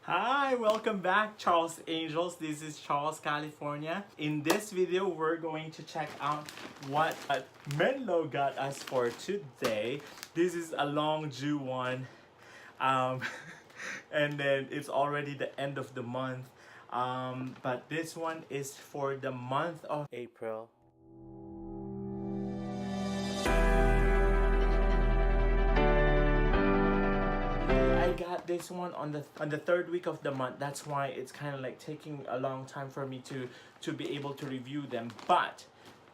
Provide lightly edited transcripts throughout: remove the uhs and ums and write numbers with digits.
Hi, welcome back, Charles Angels. This is Charles, California. In this video, we're going to check out what Menlo got us for today. This is a long due one. Um, and then it's already the end of the month. But this one is for the month of April. I got this one on the third week of the month. That's why it's kind of like taking a long time for me to be able to review them. But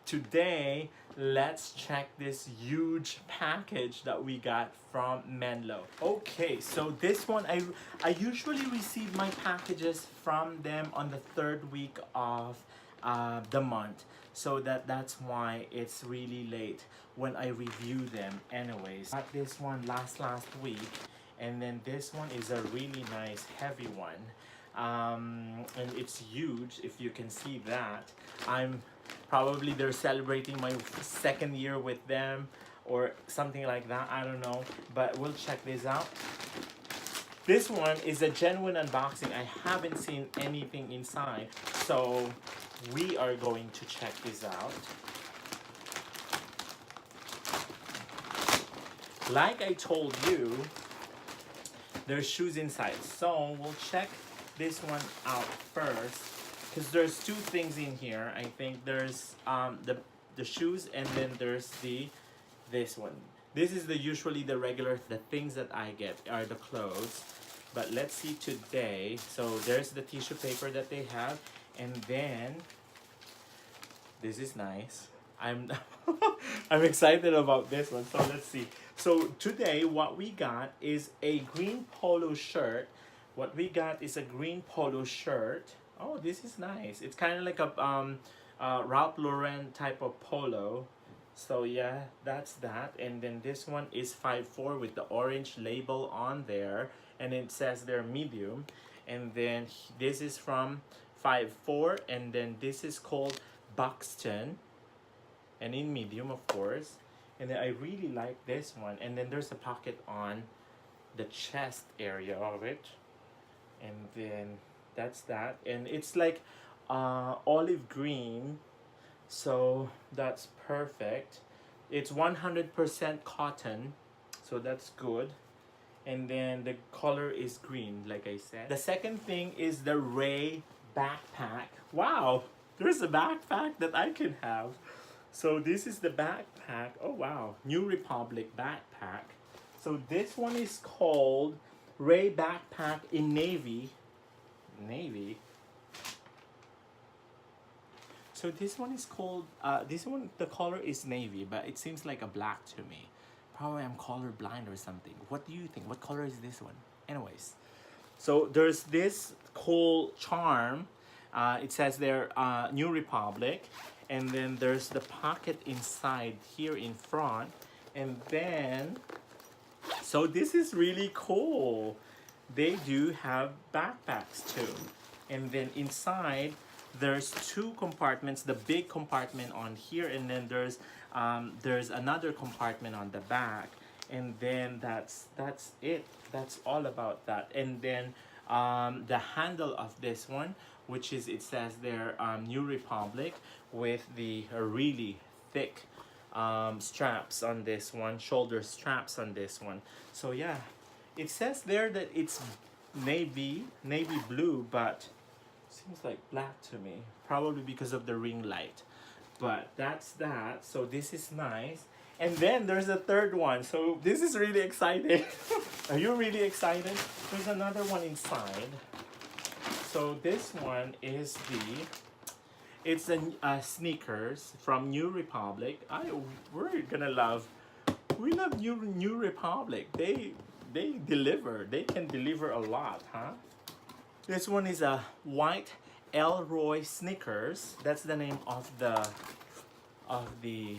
today, let's check this huge package that we got from Menlo. Okay, so this one I usually receive my packages from them on the third week of the month, so that's why it's really late when I review them. Anyways, got this one last week, and then this one is a really nice heavy one, and it's huge. If you can see that, probably they're celebrating my second year with them or something like that. I don't know, but we'll check this out. This one is a genuine unboxing. I haven't seen anything inside, so we are going to check this out. Like I told you, there's shoes inside, so we'll check this one out first, because there's two things in here. I think there's the shoes, and then there's this one. This is usually the regular, the things that I get are the clothes. But let's see today. So there's the tissue paper that they have, and then this is nice. I'm I'm excited about this one. So let's see. So today what we got is a green polo shirt. What we got is a green polo shirt. Oh, this is nice. It's kind of like a Ralph Lauren type of polo. So yeah, that's that. And then this one is 5'4" with the orange label on there, and it says they're medium. And then this is from 5'4", and then this is called Buxton, and in medium, of course. And then I really like this one. And then there's a pocket on the chest area of it, and then that's that. And it's like olive green, so that's perfect. It's 100% cotton, so that's good. And then the color is green, like I said. The second thing is the Ray backpack. Wow, there's a backpack that I can have. So this is the backpack. Oh wow, New Republic backpack. So this one is called Ray backpack in navy. So this one is called, this one, the color is navy, but it seems like a black to me. Probably I'm color blind or something. What do you think? What color is this one? Anyways, so there's this cool charm. It says there, New Republic. And then there's the pocket inside here in front. And then, so this is really cool. They do have backpacks too. And then inside, there's two compartments, the big compartment on here, and then there's another compartment on the back. And then that's it. That's all about that. And then the handle of this one, which is, it says there, New Republic, with the really thick straps on this one, shoulder straps on this one. So yeah, it says there that it's navy blue, but seems like black to me, probably because of the ring light. But that's that. So this is nice. And then there's a third one. So this is really exciting. Are you really excited? There's another one inside. So this one is it's a sneakers from New Republic. We love New Republic. They deliver. They can deliver a lot, huh? This one is a white Elroy sneakers. That's the name of the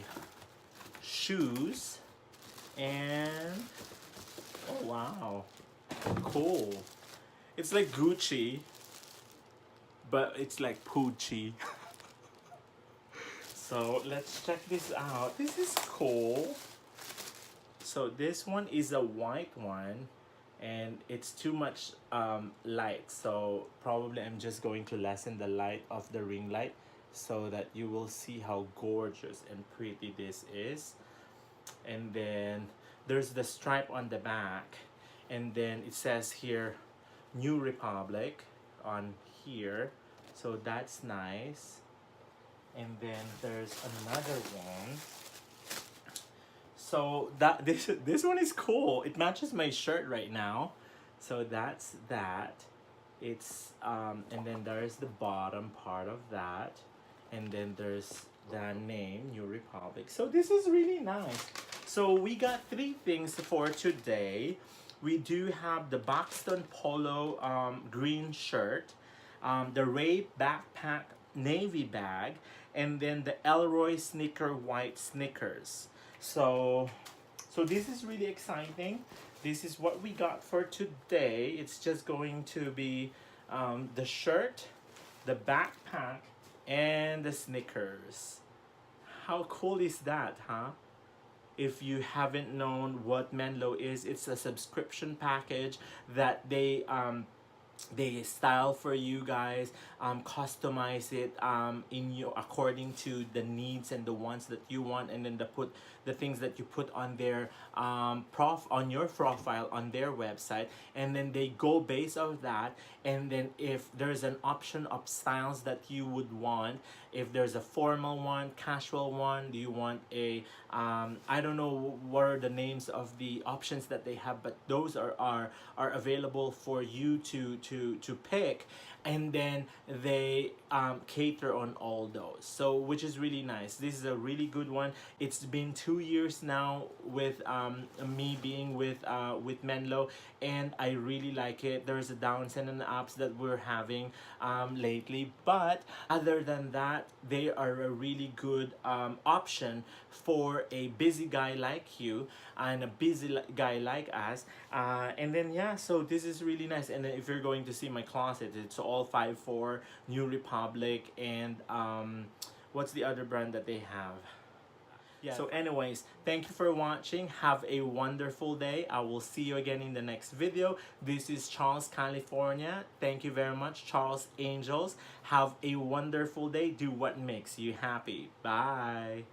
shoes. And oh wow, cool. It's like Gucci, but it's like Poochie. So let's check this out. This is cool. So this one is a white one, and it's too much light, so probably I'm just going to lessen the light of the ring light so that you will see how gorgeous and pretty this is. And then there's the stripe on the back, and then it says here New Republic on here, so that's nice. And then there's another one, so that this one is cool. It matches my shirt right now, so that's that. It's and then there's the bottom part of that, and then there's the name New Republic. So this is really nice. So we got three things for today. We do have the Buxton Polo green shirt, the Ray backpack navy bag, and then the Elroy sneaker white sneakers. So this is really exciting. This is what we got for today. It's just going to be the shirt, the backpack, and the sneakers. How cool is that, huh? If you haven't known what Menlo is, it's a subscription package that they style for you guys, customize it in your according to the needs and the wants that you want, and then the things that you put on their on your profile on their website, and then they go based off that. And then if there's an option of styles that you would want, if there's a formal one, casual one, do you want a I don't know what are the names of the options that they have, but those are available for you to pick, and then they cater on all those, so which is really nice. This is a really good one. It's been 2 years now with me being with Menlo, and I really like it. There's a downs and an ups that we're having lately, but other than that, they are a really good option for a busy guy like you and a busy guy like us. And then yeah, so this is really nice. And then if you're going to see my closet, it's all 5'4", New Republic, and what's the other brand that they have? Yeah. So anyways, thank you for watching. Have a wonderful day. I will see you again in the next video. This is Charles, California. Thank you very much, Charles Angels. Have a wonderful day. Do what makes you happy. Bye.